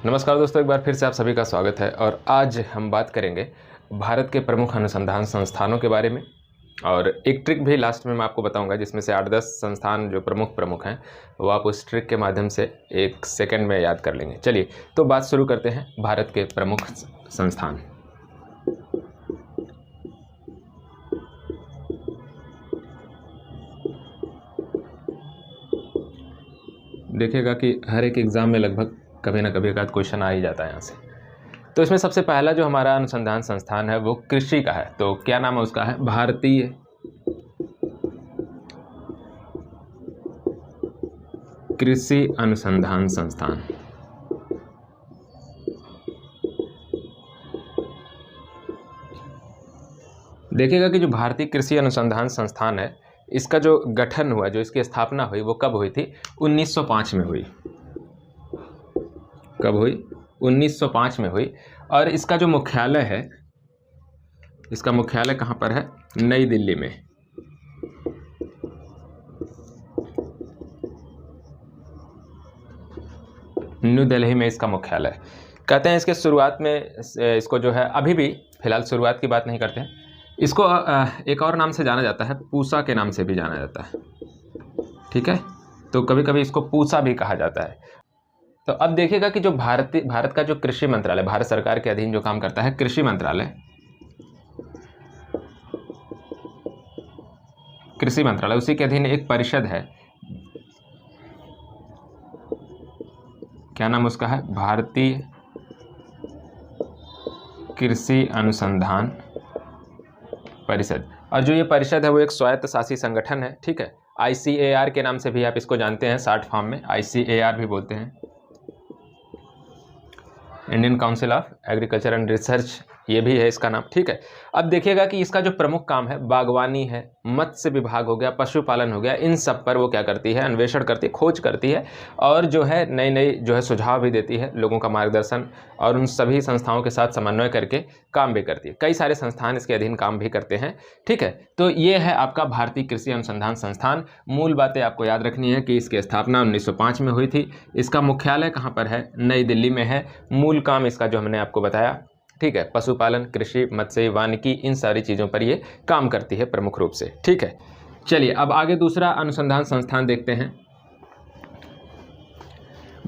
नमस्कार दोस्तों, एक बार फिर से आप सभी का स्वागत है। और आज हम बात करेंगे भारत के प्रमुख अनुसंधान संस्थानों के बारे में। और एक ट्रिक भी लास्ट में मैं आपको बताऊंगा, जिसमें से 8-10 संस्थान जो प्रमुख हैं वो आप उस ट्रिक के माध्यम से एक सेकंड में याद कर लेंगे। चलिए तो बात शुरू करते हैं भारत के प्रमुख संस्थान। देखिएगा कि हर एक एग्ज़ाम में लगभग कभी ना कभी एक आध क्वेश्चन आ ही जाता है यहाँ से। तो इसमें सबसे पहला जो हमारा अनुसंधान संस्थान है वो कृषि का है। तो क्या नाम है उसका? है भारतीय कृषि अनुसंधान संस्थान। देखिएगा कि जो भारतीय कृषि अनुसंधान संस्थान है, इसका जो गठन हुआ, जो इसकी स्थापना हुई, वो कब हुई थी? 1905 में हुई। कब हुई? 1905 में हुई। और इसका जो मुख्यालय है, इसका मुख्यालय कहाँ पर है? नई दिल्ली में। न्यू दिल्ली में इसका मुख्यालय। कहते हैं इसके शुरुआत में इसको जो है, अभी भी फिलहाल शुरुआत की बात नहीं करते हैं, इसको एक और नाम से जाना जाता है, पूसा के नाम से भी जाना जाता है। ठीक है, तो कभी कभी इसको पूसा भी कहा जाता है। तो अब देखिएगा कि जो भारत का जो कृषि मंत्रालय, भारत सरकार के अधीन जो काम करता है कृषि मंत्रालय, उसी के अधीन एक परिषद है। क्या नाम उसका है? भारतीय कृषि अनुसंधान परिषद। और जो ये परिषद है वो एक स्वायत्त शासी संगठन है। ठीक है, ICAR के नाम से भी आप इसको जानते हैं, शॉर्ट फॉर्म में ICAR भी बोलते हैं, Indian council of agriculture and research, ये भी है इसका नाम। ठीक है, अब देखिएगा कि इसका जो प्रमुख काम है, बागवानी है, मत्स्य विभाग हो गया, पशुपालन हो गया, इन सब पर वो क्या करती है? अन्वेषण करती है, खोज करती है, और जो है नई नई जो है सुझाव भी देती है, लोगों का मार्गदर्शन, और उन सभी संस्थाओं के साथ समन्वय करके काम भी करती है। कई सारे संस्थान इसके अधीन काम भी करते हैं। ठीक है, तो ये है आपका भारतीय कृषि अनुसंधान संस्थान। मूल बातें आपको याद रखनी है कि इसकी स्थापना 1905 में हुई थी। इसका मुख्यालय कहाँ पर है? नई दिल्ली में है। मूल काम इसका जो हमने आपको बताया, ठीक है, पशुपालन, कृषि, मत्स्य, वानिकी, इन सारी चीज़ों पर ये काम करती है प्रमुख रूप से। ठीक है, चलिए अब आगे दूसरा अनुसंधान संस्थान देखते हैं।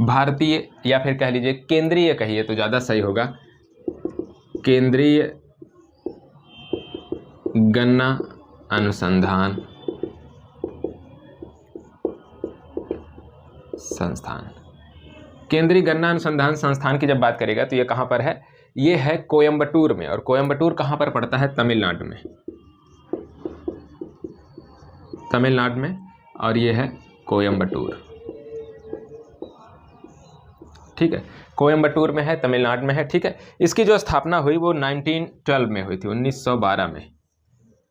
भारतीय, या फिर कह लीजिए केंद्रीय कहिए तो ज़्यादा सही होगा, केंद्रीय गन्ना अनुसंधान संस्थान। केंद्रीय गन्ना अनुसंधान संस्थान की जब बात करेगा तो ये कहाँ पर है? ये है कोयंबटूर में। और कोयंबटूर कहाँ पर पड़ता है? तमिलनाडु में। तमिलनाडु में, और ये है कोयंबटूर। ठीक है, कोयंबटूर में है, तमिलनाडु में है। ठीक है, इसकी जो स्थापना हुई वो 1912 में हुई थी, 1912 में।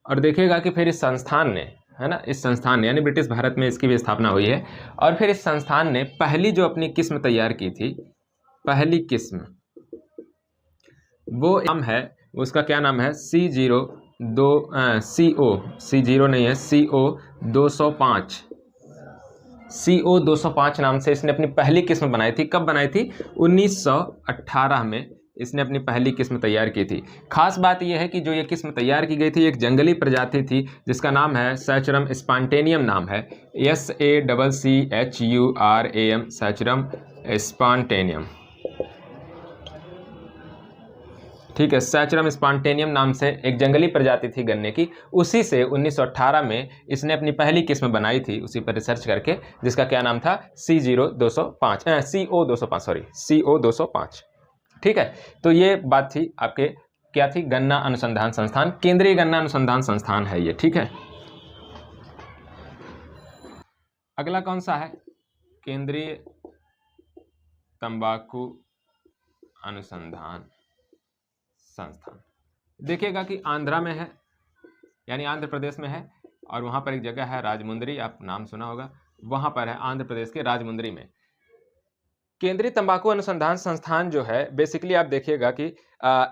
और देखिएगा कि फिर इस संस्थान ने, है ना, इस संस्थान ने, यानी ब्रिटिश भारत में इसकी भी स्थापना हुई है। और फिर इस संस्थान ने पहली जो अपनी किस्म तैयार की थी, पहली किस्म, वो नाम है, उसका क्या नाम है? CO नहीं है, CO 205 नाम से इसने अपनी पहली किस्म बनाई थी। कब बनाई थी? 1918 में इसने अपनी पहली किस्म तैयार की थी। खास बात यह है कि जो ये किस्म तैयार की गई थी, एक जंगली प्रजाति थी जिसका नाम है सैचुरम स्पॉन्टेनियम, नाम है SACCHURAM, सैचुरम स्पॉन्टेनियम। ठीक है, सैचुरम स्पॉन्टेनियम नाम से एक जंगली प्रजाति थी गन्ने की। उसी से 1918 में इसने अपनी पहली किस्म बनाई थी, उसी पर रिसर्च करके, जिसका क्या नाम था? CO 205। ठीक है, तो ये बात थी आपके, क्या थी? गन्ना अनुसंधान संस्थान, केंद्रीय गन्ना अनुसंधान संस्थान है ये। ठीक है, अगला कौन सा है? केंद्रीय तंबाकू अनुसंधान संस्थान। देखिएगा कि आंध्रा में है, यानी आंध्र प्रदेश में है। और वहाँ पर एक जगह है राजमुंद्री, आप नाम सुना होगा, वहाँ पर है, आंध्र प्रदेश के राजमुंद्री में। केंद्रीय तंबाकू अनुसंधान संस्थान जो है बेसिकली आप देखिएगा कि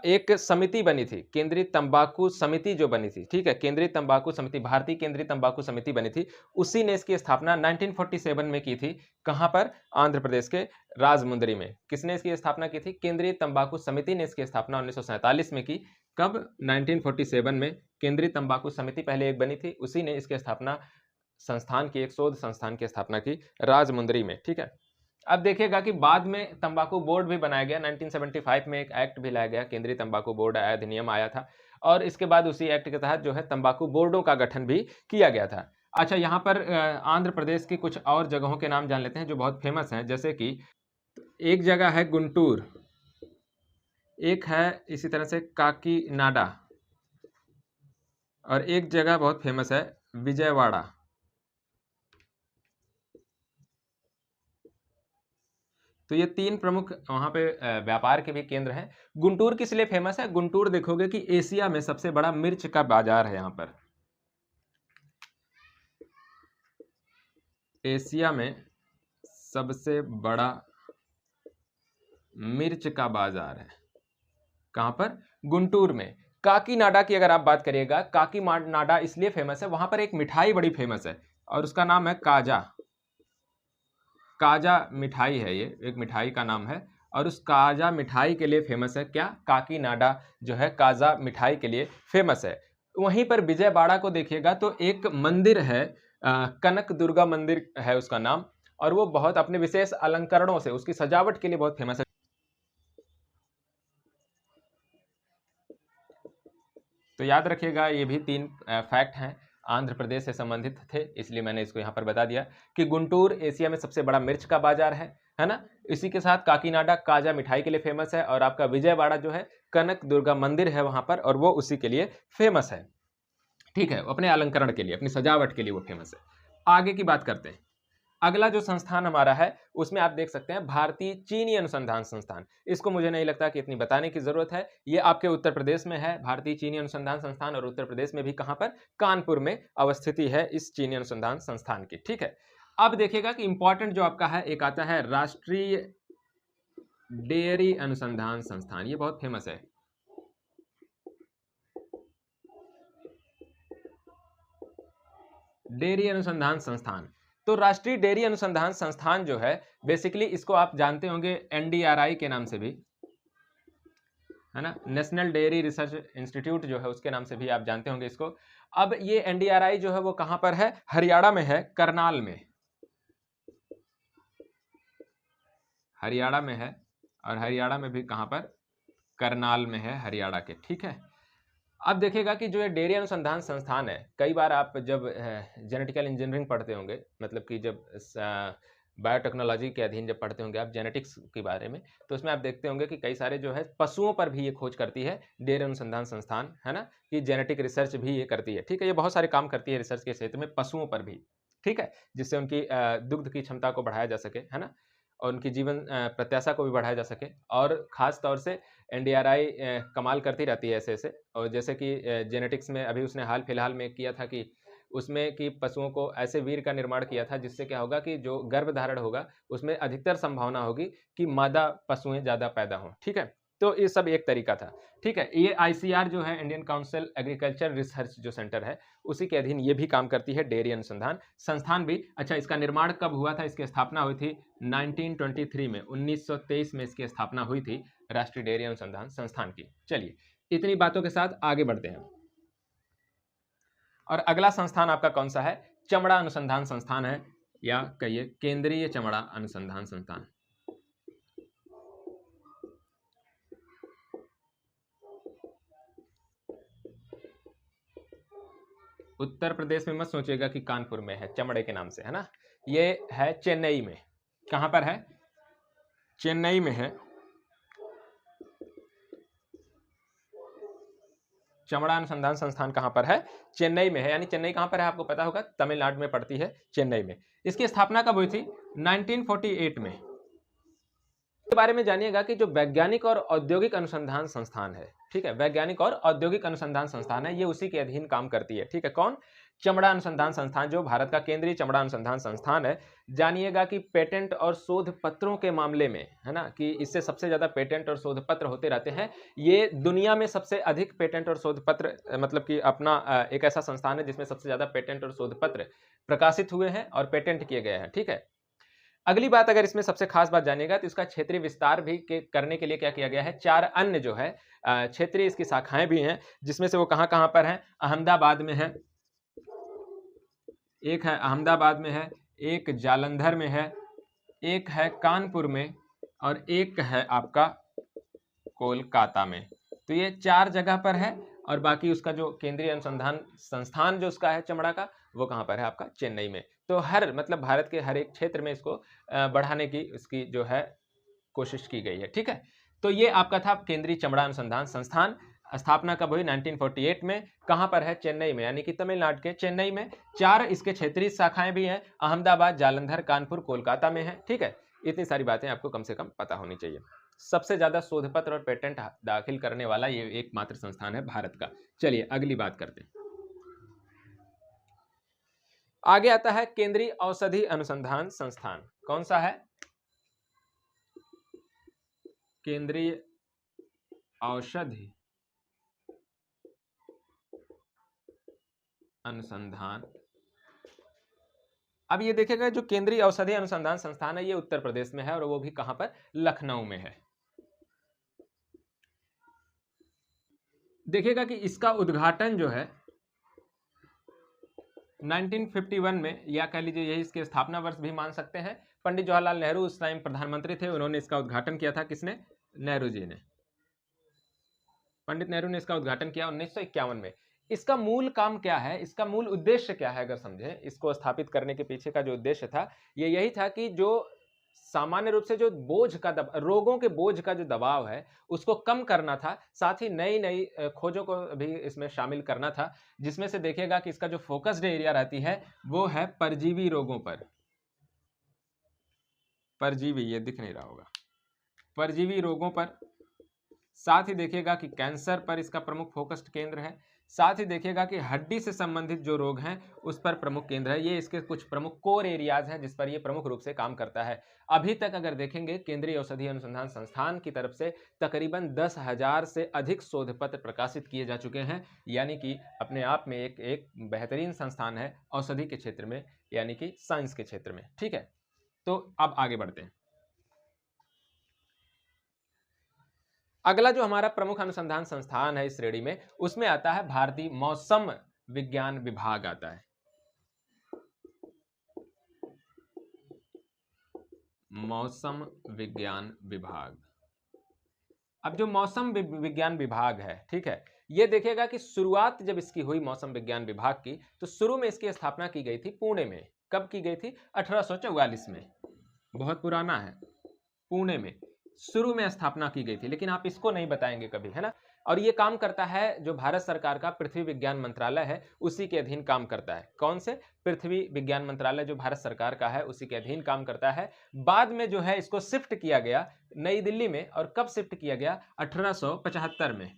एक समिति बनी थी, केंद्रीय तंबाकू समिति जो बनी थी, ठीक है, केंद्रीय तंबाकू समिति, भारतीय केंद्रीय तंबाकू समिति बनी थी, उसी ने इसकी स्थापना 1947 में की थी। कहां पर? आंध्र प्रदेश के राजमुंदरी में। किसने इसकी स्थापना की थी? केंद्रीय तंबाकू समिति ने इसकी स्थापना 1947 में की। कब? 1947 में केंद्रीय तंबाकू समिति पहले एक बनी थी, उसी ने इसकी स्थापना संस्थान की, एक शोध संस्थान की स्थापना की राजमुंदरी में, ठीक है। अब देखिएगा कि बाद में तंबाकू बोर्ड भी बनाया गया, 1975 में एक एक्ट भी लाया गया, केंद्रीय तंबाकू बोर्ड अधिनियम आया था, और इसके बाद उसी एक्ट के तहत जो है तंबाकू बोर्डों का गठन भी किया गया था। अच्छा, यहाँ पर आंध्र प्रदेश की कुछ और जगहों के नाम जान लेते हैं जो बहुत फेमस हैं, जैसे कि एक जगह है गुंटूर, एक है इसी तरह से काकीनाडा, और एक जगह बहुत फेमस है विजयवाड़ा। तो ये तीन प्रमुख वहां पे व्यापार के भी केंद्र हैं। गुंटूर किस लिए फेमस है? गुंटूर देखोगे कि एशिया में सबसे बड़ा मिर्च का बाजार है। यहाँ पर एशिया में सबसे बड़ा मिर्च का बाजार है। कहां पर? गुंटूर में। काकीनाडा की अगर आप बात करिएगा, काकीनाडा इसलिए फेमस है, वहां पर एक मिठाई बड़ी फेमस है और उसका नाम है काजा। काजा मिठाई है, ये एक मिठाई का नाम है, और उस काजा मिठाई के लिए फेमस है क्या? काकीनाडा जो है काजा मिठाई के लिए फेमस है। वहीं पर विजयवाड़ा को देखिएगा तो एक मंदिर है, कनक दुर्गा मंदिर है उसका नाम, और वो बहुत अपने विशेष अलंकरणों से, उसकी सजावट के लिए बहुत फेमस है। तो याद रखिएगा, ये भी तीन फैक्ट हैं, आंध्र प्रदेश से संबंधित थे, इसलिए मैंने इसको यहाँ पर बता दिया कि गुंटूर एशिया में सबसे बड़ा मिर्च का बाजार है ना। इसी के साथ काकीनाडा काजा मिठाई के लिए फेमस है, और आपका विजयवाड़ा जो है कनक दुर्गा मंदिर है वहां पर, और वो उसी के लिए फेमस है, ठीक है, अपने अलंकरण के लिए, अपनी सजावट के लिए वो फेमस है। आगे की बात करते हैं। अगला जो संस्थान हमारा है उसमें आप देख सकते हैं भारतीय चीनी अनुसंधान संस्थान। इसको मुझे नहीं लगता कि इतनी बताने की जरूरत है, ये आपके उत्तर प्रदेश में है भारतीय चीनी अनुसंधान संस्थान, और उत्तर प्रदेश में भी कहां पर? कानपुर में अवस्थिति है इस चीनी अनुसंधान संस्थान की, ठीक है। अब देखिएगा कि इंपॉर्टेंट जो आपका है, एक आता है राष्ट्रीय डेयरी अनुसंधान संस्थान, ये बहुत फेमस है। डेयरी अनुसंधान संस्थान, तो राष्ट्रीय डेयरी अनुसंधान संस्थान जो है बेसिकली इसको आप जानते होंगे एनडीआरआई के नाम से भी, है ना, नेशनल डेयरी रिसर्च इंस्टीट्यूट जो है उसके नाम से भी आप जानते होंगे इसको। अब ये एनडीआरआई जो है वो कहां पर है? हरियाणा में है, करनाल में, हरियाणा में है, और हरियाणा में भी कहां पर? करनाल में है, हरियाणा के, ठीक है। अब देखिएगा कि जो ये डेयरी अनुसंधान संस्थान है, कई बार आप जब जेनेटिकल इंजीनियरिंग पढ़ते होंगे, मतलब कि जब बायोटेक्नोलॉजी के अधीन जब पढ़ते होंगे आप जेनेटिक्स के बारे में, तो उसमें आप देखते होंगे कि कई सारे जो है पशुओं पर भी ये खोज करती है डेयरी अनुसंधान संस्थान, है ना, कि जेनेटिक रिसर्च भी ये करती है, ठीक है। ये बहुत सारे काम करती है रिसर्च के क्षेत्र में पशुओं पर भी, ठीक है, जिससे उनकी दुग्ध की क्षमता को बढ़ाया जा सके, है ना, और उनकी जीवन प्रत्याशा को भी बढ़ाया जा सके। और ख़ास तौर से एनडीआरआई कमाल करती रहती है ऐसे ऐसे, और जैसे कि जेनेटिक्स में अभी उसने हाल फिलहाल में किया था कि उसमें कि पशुओं को ऐसे वीर्य का निर्माण किया था जिससे क्या होगा कि जो गर्भधारण होगा उसमें अधिकतर संभावना होगी कि मादा पशुएं ज़्यादा पैदा हों, ठीक है। तो ये सब एक तरीका था, ठीक है। ये आईसीआर जो है इंडियन काउंसिल एग्रीकल्चर रिसर्च जो सेंटर है उसी के अधीन ये भी काम करती है, डेयरी अनुसंधान संस्थान भी। अच्छा, इसका निर्माण कब हुआ था? इसकी स्थापना हुई थी 1923 में, 1923 में इसकी स्थापना हुई थी राष्ट्रीय डेयरी अनुसंधान संस्थान की। चलिए, इतनी बातों के साथ आगे बढ़ते हैं, और अगला संस्थान आपका कौन सा है? चमड़ा अनुसंधान संस्थान है, या कहिए केंद्रीय चमड़ा अनुसंधान संस्थान। उत्तर प्रदेश में मत सोचिएगा कि कानपुर में है चमड़े के नाम से, है ना, ये है चेन्नई में। कहां पर है? चेन्नई में है। चमड़ा अनुसंधान संस्थान कहां पर है? चेन्नई में है, यानी चेन्नई कहां पर है आपको पता होगा, तमिलनाडु में पड़ती है, चेन्नई में। इसकी स्थापना कब हुई थी? 1948 में। बारे में जानिएगा कि जो वैज्ञानिक और औद्योगिक अनुसंधान संस्थान है, ठीक है, वैज्ञानिक और औद्योगिक अनुसंधान संस्थान है, ये उसी के अधीन काम करती है, ठीक है। कौन? चमड़ा अनुसंधान संस्थान, जो भारत का केंद्रीय चमड़ा अनुसंधान संस्थान है। जानिएगा कि पेटेंट और शोध पत्रों के मामले में, है ना, कि इससे सबसे ज्यादा पेटेंट और शोध पत्र होते रहते हैं। ये दुनिया में सबसे अधिक पेटेंट और शोध पत्र, मतलब कि अपना एक ऐसा संस्थान है जिसमें सबसे ज्यादा पेटेंट और शोध पत्र प्रकाशित हुए हैं और पेटेंट किए गए हैं, ठीक है। अगली बात, अगर इसमें सबसे खास बात जानिएगा तो इसका क्षेत्रीय विस्तार भी करने के लिए क्या किया गया है, 4 अन्य जो है क्षेत्रीय इसकी शाखाएं भी हैं, जिसमें से वो कहां पर हैं? अहमदाबाद में है, एक है अहमदाबाद में है, एक जालंधर में है, एक है कानपुर में और एक है आपका कोलकाता में। तो ये 4 जगह पर है और बाकी उसका जो केंद्रीय अनुसंधान संस्थान जो उसका है चमड़ा का, वो कहाँ पर है? आपका चेन्नई में। तो हर मतलब भारत के हर एक क्षेत्र में इसको बढ़ाने की इसकी जो है कोशिश की गई है, ठीक है। तो ये आपका था केंद्रीय चमड़ा अनुसंधान संस्थान। स्थापना कब हुई? 1948 में। कहां पर है? चेन्नई में, यानी कि तमिलनाडु के चेन्नई में। 4 इसके क्षेत्रीय शाखाएं भी हैं, अहमदाबाद, जालंधर, कानपुर, कोलकाता में है, ठीक है। इतनी सारी बातें आपको कम से कम पता होनी चाहिए। सबसे ज्यादा शोध पत्र और पेटेंट दाखिल करने वाला ये एकमात्र संस्थान है भारत का। चलिए अगली बात करते हैं। आगे आता है केंद्रीय औषधि अनुसंधान संस्थान। कौन सा है? केंद्रीय औषधि अनुसंधान। अब ये देखिएगा, जो केंद्रीय औषधि अनुसंधान संस्थान है ये उत्तर प्रदेश में है और वो भी कहां पर? लखनऊ में है। देखिएगा कि इसका उद्घाटन जो है 1951 में, या कह लीजिए यही इसके स्थापना वर्ष भी मान सकते हैं। पंडित जवाहरलाल नेहरू उस टाइम प्रधानमंत्री थे, उन्होंने इसका उद्घाटन किया था। किसने? नेहरू जी ने, पंडित नेहरू ने इसका उद्घाटन किया 1951 में। इसका मूल काम क्या है, इसका मूल उद्देश्य क्या है? अगर समझे इसको स्थापित करने के पीछे का जो उद्देश्य था, ये यही था कि जो सामान्य रूप से जो बोझ का रोगों के बोझ का जो दबाव है उसको कम करना था, साथ ही नई नई खोजों को भी इसमें शामिल करना था, जिसमें से देखिएगा कि इसका जो फोकस्ड एरिया रहती है वो है परजीवी रोगों पर। परजीवी, ये दिख नहीं रहा होगा, परजीवी रोगों पर। साथ ही देखिएगा कि कैंसर पर इसका प्रमुख फोकस्ड केंद्र है। साथ ही देखिएगा कि हड्डी से संबंधित जो रोग हैं उस पर प्रमुख केंद्र है। ये इसके कुछ प्रमुख कोर एरियाज हैं जिस पर ये प्रमुख रूप से काम करता है। अभी तक अगर देखेंगे केंद्रीय औषधि अनुसंधान संस्थान की तरफ से तकरीबन 10,000 से अधिक शोध पत्र प्रकाशित किए जा चुके हैं, यानी कि अपने आप में एक बेहतरीन संस्थान है औषधि के क्षेत्र में, यानी कि साइंस के क्षेत्र में, ठीक है। तो अब आगे बढ़ते हैं। अगला जो हमारा प्रमुख अनुसंधान संस्थान है इस श्रेणी में, उसमें आता है भारतीय मौसम विज्ञान विभाग आता है। मौसम विज्ञान विभाग। अब जो मौसम विज्ञान विभाग है, ठीक है, ये देखिएगा कि शुरुआत जब इसकी हुई मौसम विज्ञान विभाग की, तो शुरू में इसकी स्थापना की गई थी पुणे में। कब की गई थी? 1844 में। बहुत पुराना है। पुणे में शुरू में स्थापना की गई थी, लेकिन आप इसको नहीं बताएंगे कभी, है ना। और ये काम करता है जो भारत सरकार का पृथ्वी विज्ञान मंत्रालय है उसी के अधीन काम करता है। कौन से? पृथ्वी विज्ञान मंत्रालय जो भारत सरकार का है उसी के अधीन काम करता है। बाद में जो है इसको शिफ्ट किया गया नई दिल्ली में। और कब शिफ्ट किया गया? 1875 में।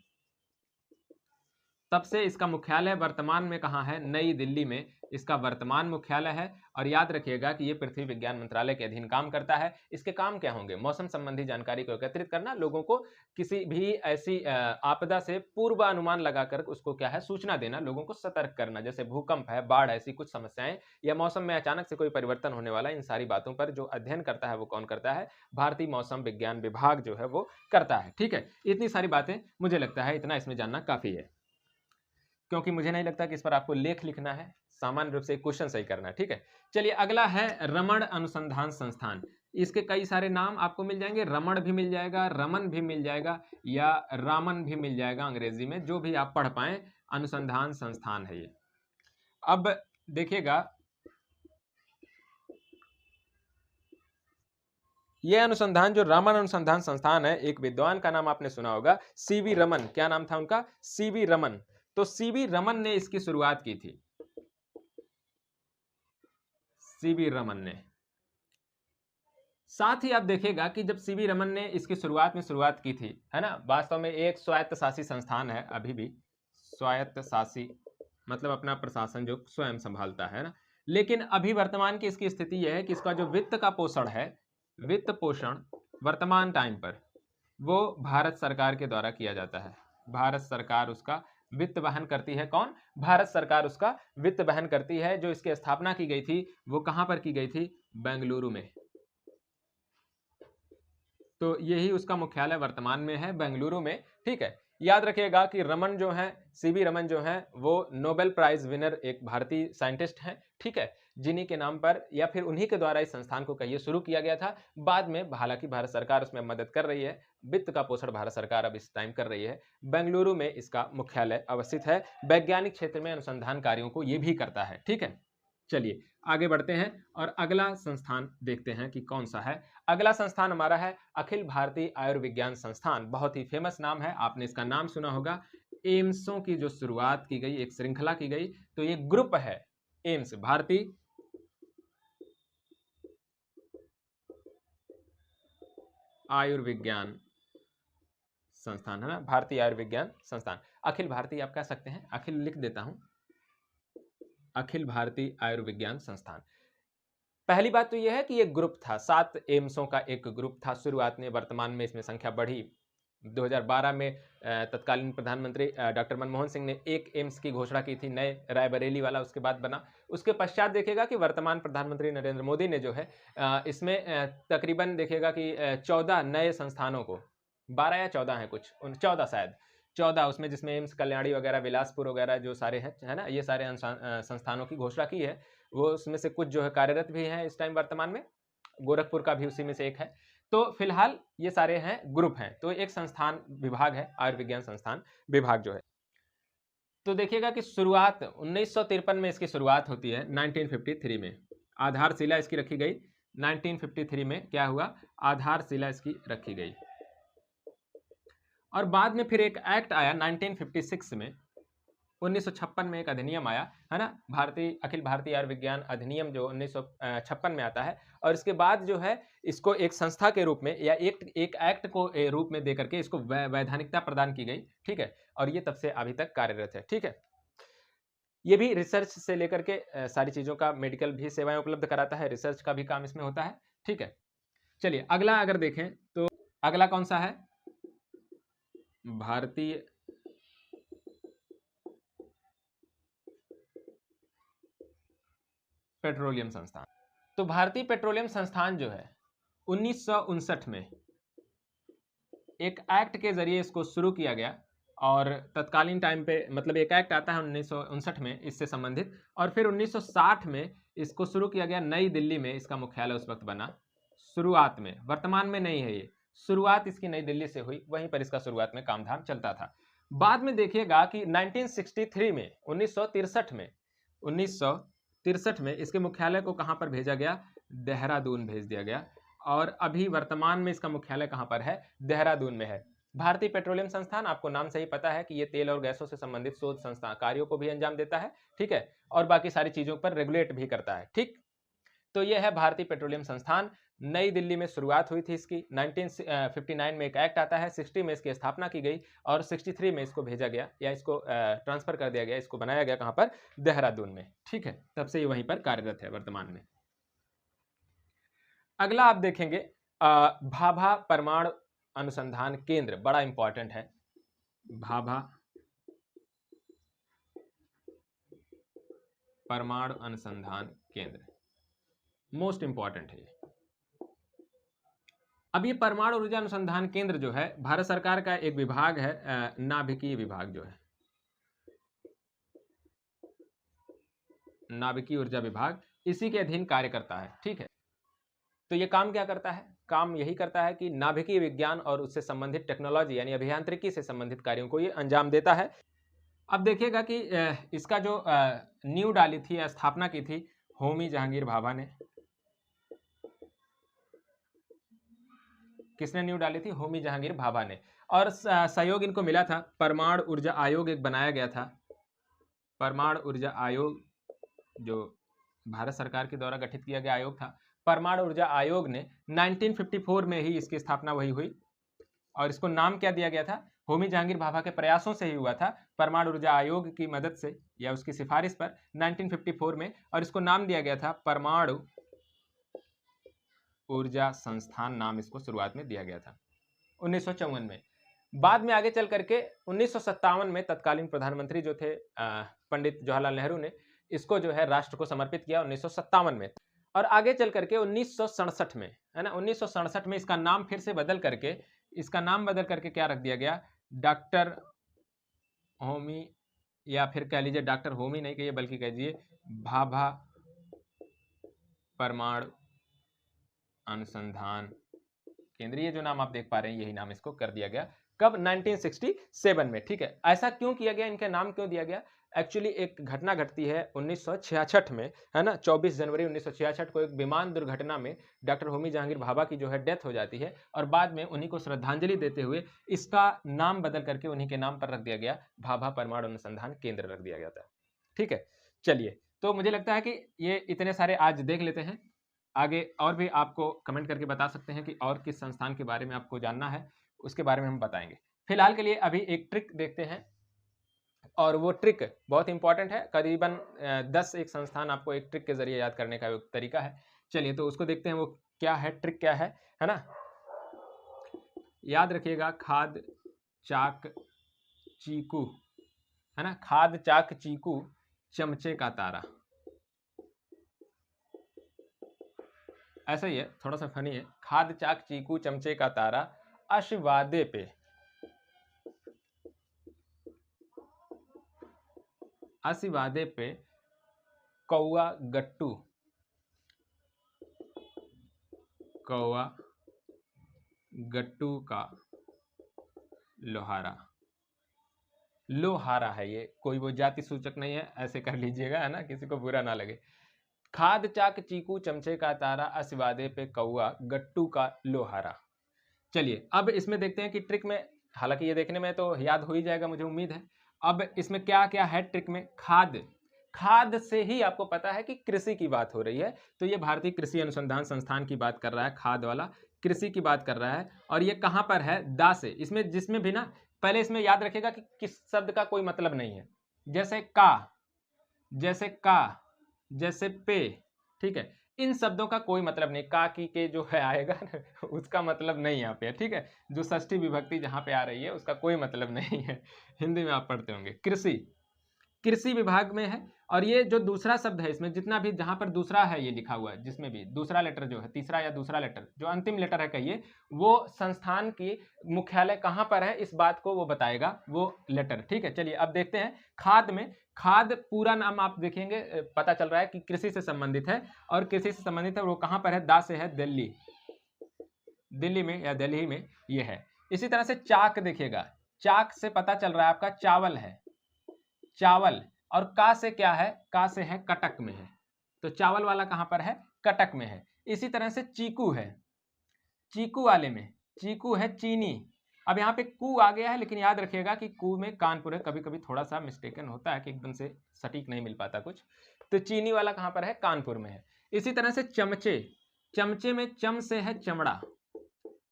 तब से इसका मुख्यालय वर्तमान में कहाँ है? नई दिल्ली में इसका वर्तमान मुख्यालय है। और याद रखिएगा कि ये पृथ्वी विज्ञान मंत्रालय के अधीन काम करता है। इसके काम क्या होंगे? मौसम संबंधी जानकारी को एकत्रित करना, लोगों को किसी भी ऐसी आपदा से पूर्वानुमान लगाकर उसको क्या है सूचना देना, लोगों को सतर्क करना, जैसे भूकंप है, बाढ़, ऐसी कुछ समस्याएं या मौसम में अचानक से कोई परिवर्तन होने वाला, इन सारी बातों पर जो अध्ययन करता है वो कौन करता है? भारतीय मौसम विज्ञान विभाग जो है वो करता है, ठीक है। इतनी सारी बातें, मुझे लगता है इतना इसमें जानना काफी है, क्योंकि मुझे नहीं लगता कि इस पर आपको लेख लिखना है, सामान्य रूप से क्वेश्चन सही करना है, ठीक है। चलिए अगला है रमण अनुसंधान संस्थान। इसके कई सारे नाम आपको मिल जाएंगे, रमण भी मिल जाएगा, रमन भी मिल जाएगा या रामन भी मिल जाएगा, अंग्रेजी में जो भी आप पढ़ पाए। अनुसंधान संस्थान है ये। अब देखिएगा, ये अनुसंधान जो रामन अनुसंधान संस्थान है, एक विद्वान का नाम आपने सुना होगा, सीवी रमन। क्या नाम था उनका? सीवी रमन। तो सीवी रमन ने इसकी शुरुआत की थी। सीवी रमन ने साथ ही आप देखिएगा कि जब सीवी रमन ने इसकी शुरुआत की थी, है ना, वास्तव में एक स्वायत्तशासी संस्थान है अभी भी, स्वायत्तशासी मतलब अपना प्रशासन जो स्वयं संभालता है ना। लेकिन अभी वर्तमान की इसकी स्थिति यह है कि इसका जो वित्त का पोषण है, वित्त पोषण वर्तमान टाइम पर वो भारत सरकार के द्वारा किया जाता है। भारत सरकार उसका वित्त वहन करती है। कौन? भारत सरकार उसका वित्त वहन करती है। जो इसकी स्थापना की गई थी वो कहां पर की गई थी? बेंगलुरु में। तो यही उसका मुख्यालय वर्तमान में है, बेंगलुरु में। ठीक है, याद रखिएगा कि रमन जो है, सीवी रमन जो है, वो नोबेल प्राइज विनर एक भारतीय साइंटिस्ट हैं। ठीक है, जिन्हीं के नाम पर या फिर उन्हीं के द्वारा इस संस्थान को कहिए शुरू किया गया था। बाद में हालांकि भारत सरकार उसमें मदद कर रही है, वित्त का पोषण भारत सरकार अब इस टाइम कर रही है। बेंगलुरु में इसका मुख्यालय अवस्थित है। वैज्ञानिक क्षेत्र में अनुसंधान कार्यों को ये भी करता है। ठीक है, चलिए आगे बढ़ते हैं और अगला संस्थान देखते हैं कि कौन सा है। अगला संस्थान हमारा है अखिल भारतीय आयुर्विज्ञान संस्थान। बहुत ही फेमस नाम है, आपने इसका नाम सुना होगा। एम्सों की जो शुरुआत की गई, एक श्रृंखला की गई, तो ये ग्रुप है एम्स, भारतीय आयुर्विज्ञान संस्थान, है ना, भारतीय आयुर्विज्ञान संस्थान। अखिल भारतीय आप कह सकते हैं, अखिल लिख देता हूं, अखिल भारतीय आयुर्विज्ञान संस्थान। पहली बात तो यह है कि एक ग्रुप था, 7 एम्सों का एक ग्रुप था शुरुआत में। वर्तमान में इसमें संख्या बढ़ी। 2012 में तत्कालीन प्रधानमंत्री डॉक्टर मनमोहन सिंह ने एक एम्स की घोषणा की थी, नए रायबरेली वाला, उसके बाद बना। उसके पश्चात देखिएगा कि वर्तमान प्रधानमंत्री नरेंद्र मोदी ने जो है इसमें तकरीबन देखिएगा कि 14 नए संस्थानों को, 12 या 14 हैं कुछ, 14 शायद, 14 उसमें, जिसमें एम्स कल्याणी वगैरह, बिलासपुर वगैरह जो सारे हैं, है ना, ये सारे संस्थानों की घोषणा की है। वो उसमें से कुछ जो है कार्यरत भी हैं इस टाइम वर्तमान में। गोरखपुर का भी उसी में से एक है। तो फिलहाल ये सारे हैं, ग्रुप हैं। तो एक संस्थान विभाग है, आयुर्विज्ञान संस्थान विभाग जो है। तो देखिएगा कि शुरुआत 1953 में इसकी शुरुआत होती है, 1953 में आधारशिला इसकी रखी गई। 1953 में क्या हुआ? आधारशिला इसकी रखी गई। और बाद में फिर एक एक्ट आया 1956 में, 1956 में एक अधिनियम आया, है ना, भारतीय अखिल भारतीय आयुर्विज्ञान अधिनियम जो 1956 में आता है। और इसके बाद जो है इसको एक संस्था के रूप में या एक एक्ट को रूप में देकर के इसको वैधानिकता प्रदान की गई। ठीक है, और ये तब से अभी तक कार्यरत है। ठीक है, ये भी रिसर्च से लेकर के सारी चीज़ों का, मेडिकल भी सेवाएं उपलब्ध कराता है, रिसर्च का भी काम इसमें होता है। ठीक है, चलिए अगला अगर देखें तो अगला कौन सा है? भारतीय पेट्रोलियम संस्थान। तो भारतीय पेट्रोलियम संस्थान जो है 1959 में एक एक्ट के जरिए इसको शुरू किया गया। और तत्कालीन टाइम पे मतलब एक एक्ट आता है 1959 में इससे संबंधित, और फिर 1960 में इसको शुरू किया गया। नई दिल्ली में इसका मुख्यालय उस वक्त बना, शुरुआत में, वर्तमान में नहीं है ये, शुरुआत इसकी नई दिल्ली से हुई, वहीं पर इसका शुरुआत में काम धाम चलता था। बाद में देखिएगा कि 1963 में, 1963 में इसके मुख्यालय को कहां पर भेजा गया? देहरादून भेज दिया गया। और अभी वर्तमान में इसका मुख्यालय कहां पर है? देहरादून में है। भारतीय पेट्रोलियम संस्थान, आपको नाम से ही पता है कि ये तेल और गैसों से संबंधित शोध संस्थान कार्यों को भी अंजाम देता है। ठीक है, और बाकी सारी चीजों पर रेगुलेट भी करता है। ठीक, तो यह है भारतीय पेट्रोलियम संस्थान। नई दिल्ली में शुरुआत हुई थी इसकी। 1959 में एक एक्ट आता है, 60 में इसकी स्थापना की गई और 63 में इसको भेजा गया या इसको ट्रांसफर कर दिया गया, इसको बनाया गया कहां पर? देहरादून में। ठीक है, तब से ये वहीं पर कार्यरत है वर्तमान में। अगला आप देखेंगे भाभा परमाणु अनुसंधान केंद्र, बड़ा इंपॉर्टेंट है। भाभा परमाणु अनुसंधान केंद्र मोस्ट इंपॉर्टेंट है। अब ये परमाणु ऊर्जा अनुसंधान केंद्र जो है भारत सरकार का एक विभाग है, नाभिकीय विभाग जो है, नाभिकीय ऊर्जा विभाग, इसी के अधीन कार्य करता है। ठीक है, तो ये काम क्या करता है? काम यही करता है कि नाभिकीय विज्ञान और उससे संबंधित टेक्नोलॉजी यानी अभियांत्रिकी से संबंधित कार्यों को ये अंजाम देता है। अब देखिएगा कि इसका जो नींव डाली थी या स्थापना की थी होमी जहांगीर भाभा ने। किसने नींव डाली थी? होमी जहांगीर भाभा ने। और सहयोग इनको मिला था, परमाणु ऊर्जा आयोग एक बनाया गया था। परमाणु ऊर्जा आयोग जो भारत सरकार के द्वारा गठित किया गया आयोग था। परमाणु ऊर्जा आयोग ने 1954 में ही इसकी स्थापना वही हुई, और इसको नाम क्या दिया गया था, होमी जहांगीर भाभा के प्रयासों से ही हुआ था, परमाणु ऊर्जा आयोग की मदद से या उसकी सिफारिश पर 1954 में, और इसको नाम दिया गया था परमाणु ऊर्जा संस्थान, नाम इसको शुरुआत में दिया गया था 1954 में। बाद में आगे चल करके 1957 में तत्कालीन प्रधानमंत्री जो थे पंडित जवाहरलाल नेहरू ने इसको जो है राष्ट्र को समर्पित किया 1957 में। और आगे चल करके 1967 में, है ना, 1967 में इसका नाम फिर से बदल करके, इसका नाम बदल करके क्या रख दिया गया, डॉक्टर होमी, या फिर कह लीजिए डॉक्टर होमी नहीं कहिए बल्कि कहिए भाभा परमाणु अनुसंधान केंद्र। ये जो नाम आप देख पा रहे हैं यही नाम इसको कर दिया गया, कब, 1967 में। ठीक है, ऐसा क्यों किया गया, इनका नाम क्यों दिया गया, एक्चुअली एक घटना घटती है 1966 में, है ना, 24 जनवरी 1966 को एक विमान दुर्घटना में डॉक्टर होमी जहांगीर भाभा की जो है डेथ हो जाती है, और बाद में उन्हीं को श्रद्धांजलि देते हुए इसका नाम बदल करके उन्हीं के नाम पर रख दिया गया, भाभा परमाणु अनुसंधान केंद्र रख दिया गया था। ठीक है, चलिए, तो मुझे लगता है कि ये इतने सारे आज देख लेते हैं, आगे और भी आपको कमेंट करके बता सकते हैं कि और किस संस्थान के बारे में आपको जानना है, उसके बारे में हम बताएंगे। फिलहाल के लिए अभी एक ट्रिक देखते हैं, और वो ट्रिक बहुत इंपॉर्टेंट है, करीबन 10 एक संस्थान आपको एक ट्रिक के जरिए याद करने का एक तरीका है। चलिए तो उसको देखते हैं, वो क्या है, ट्रिक क्या है ना, याद रखिएगा, खाद चाक चीकू, है ना, खाद चाक चीकू चमचे का तारा, ऐसा ही है, थोड़ा सा फनी है, खाद चाक चीकू चमचे का तारा, अशवादे पे, अशिवादे पे कौआ गट्टू, कौआ गट्टू का लोहारा, लोहारा है ये, कोई वो जाति सूचक नहीं है, ऐसे कर लीजिएगा, है ना, किसी को बुरा ना लगे। खाद चाक चीकू चमचे का तारा, अशिवादे पे कौआ गट्टू का लोहारा। चलिए अब इसमें देखते हैं कि ट्रिक में, हालांकि ये देखने में तो याद हो ही जाएगा मुझे उम्मीद है। अब इसमें क्या क्या है ट्रिक में, खाद, खाद से ही आपको पता है कि कृषि की बात हो रही है, तो ये भारतीय कृषि अनुसंधान संस्थान की बात कर रहा है, खाद वाला कृषि की बात कर रहा है, और ये कहाँ पर है, दा से, इसमें जिसमें भी ना, पहले इसमें याद रखेगा कि किस शब्द का कोई मतलब नहीं है, जैसे का, जैसे का, जैसे पे, ठीक है, इन शब्दों का कोई मतलब नहीं, का की के जो है आएगा ना उसका मतलब नहीं यहाँ पे है। ठीक है, जो षष्ठी विभक्ति जहाँ पे आ रही है उसका कोई मतलब नहीं है, हिंदी में आप पढ़ते होंगे। कृषि, कृषि विभाग में है, और ये जो दूसरा शब्द है इसमें जितना भी जहाँ पर दूसरा है ये लिखा हुआ है, जिसमें भी दूसरा लेटर जो है, तीसरा या दूसरा लेटर, जो अंतिम लेटर है कहिए, वो संस्थान की मुख्यालय कहाँ पर है इस बात को वो बताएगा वो लेटर। ठीक है, चलिए अब देखते हैं खाद में, खाद पूरा नाम आप देखेंगे पता चल रहा है कि कृषि से संबंधित है, और कृषि से संबंधित है वो कहाँ पर है, दा से है, दिल्ली, दिल्ली में या दिल्ली में ये है। इसी तरह से चाक देखिएगा, चाक से पता चल रहा है आपका चावल है, चावल, और का से क्या है, का से है कटक में है, तो चावल वाला कहां पर है, कटक में है। इसी तरह से चीकू है, चीकू वाले में चीकू है चीनी, अब यहाँ पे कू आ गया है, लेकिन याद रखिएगा कि कू में कानपुर है, कभी कभी थोड़ा सा मिस्टेकन होता है कि एकदम से सटीक नहीं मिल पाता कुछ, तो चीनी वाला कहां पर है, कानपुर में है। इसी तरह से चमचे, चमचे में चम से है चमड़ा,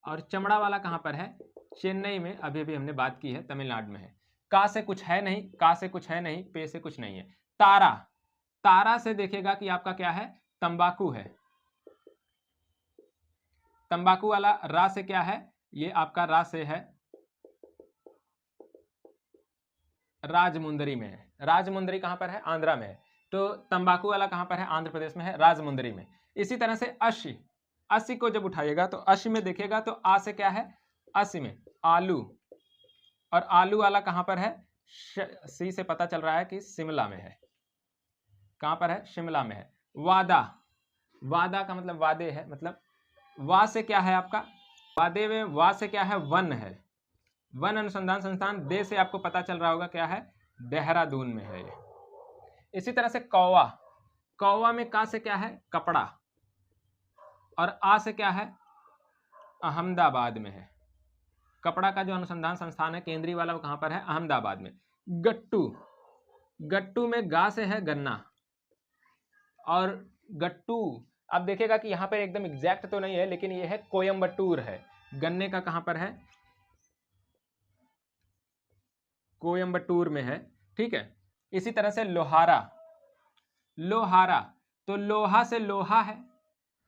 और चमड़ा वाला कहां पर है, चेन्नई में, अभी अभी हमने बात की है, तमिलनाडु में है। का से कुछ है नहीं, का से कुछ है नहीं, पे से कुछ नहीं है। तारा, तारा से देखेगा कि आपका क्या है, तंबाकू है, तंबाकू वाला रा से क्या है, ये आपका रा से है, राजमुंदरी में है, राजमुंदरी कहां पर है, आंध्रा में है, तो तंबाकू वाला कहां पर है, आंध्र प्रदेश में है, राजमुंदरी में। इसी तरह से अशी, अशी को जब उठाइएगा तो अशी में देखेगा तो आ से क्या है, अशी में आलू, और आलू वाला कहां पर है, सी से पता चल रहा है कि शिमला में है, कहां पर है, शिमला में है। वादा, वादा का मतलब वादे है, मतलब वा से क्या है आपका, वादे में वा से क्या है, वन है, वन अनुसंधान संस्थान। दे से आपको पता चल रहा होगा क्या है, देहरादून में है ये। इसी तरह से कौवा, कौवा में का से क्या है, कपड़ा, और आ से क्या है, अहमदाबाद में है। कपड़ा का जो अनुसंधान संस्थान है केंद्रीय वाला वो कहां पर है, अहमदाबाद में। गट्टू, गट्टू में गा से है गन्ना, और गट्टू आप देखिएगा कि यहाँ पर एकदम एग्जैक्ट तो नहीं है, लेकिन ये है कोयम्बटूर है, गन्ने का कहाँ पर है, कोयम्बटूर में है, ठीक है। इसी तरह से लोहारा, लोहारा तो लोहा से लोहा है,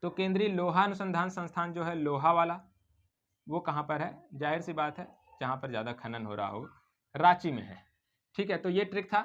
तो केंद्रीय लोहा अनुसंधान संस्थान जो है लोहा वाला, वो कहाँ पर है, जाहिर सी बात है जहाँ पर ज़्यादा खनन हो रहा हो, रांची में है, ठीक है। तो ये ट्रिक था,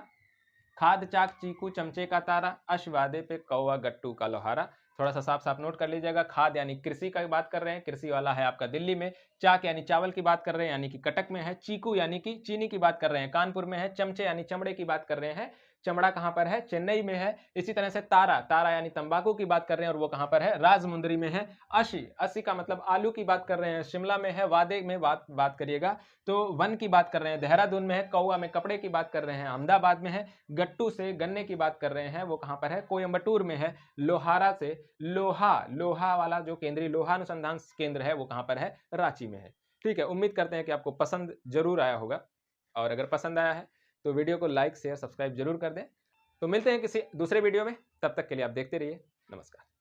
खाद चाक चीकू चमचे का तारा, अश्वादे पे कौवा गट्टू का लोहारा। थोड़ा सा साफ साफ नोट कर लीजिएगा। खाद यानी कृषि का बात कर रहे हैं, कृषि वाला है आपका दिल्ली में। चाक यानी चावल की बात कर रहे हैं, यानी कि कटक में है। चीकू यानी कि चीनी की बात कर रहे हैं, कानपुर में है। चमचे यानी चमड़े की बात कर रहे हैं, चमड़ा कहाँ पर है, चेन्नई में है। इसी तरह से तारा, तारा यानी तंबाकू की बात कर रहे हैं और वो कहाँ पर है, राजमुंदरी में है। अशी, असी का मतलब आलू की बात कर रहे हैं, शिमला में है। वादे में बात करिएगा तो वन की बात कर रहे हैं, देहरादून में है। कौवा में कपड़े की बात कर रहे हैं, अहमदाबाद में है। गट्टू से गन्ने की बात कर रहे हैं, वो कहाँ पर है, कोयम्बटूर में है। लोहारा से लोहा, लोहा वाला जो केंद्रीय लोहा अनुसंधान केंद्र है वो कहाँ पर है, रांची में है। ठीक है, उम्मीद करते हैं कि आपको पसंद जरूर आया होगा, और अगर पसंद आया है तो वीडियो को लाइक शेयर सब्सक्राइब जरूर कर दें। तो मिलते हैं किसी दूसरे वीडियो में, तब तक के लिए आप देखते रहिए। नमस्कार।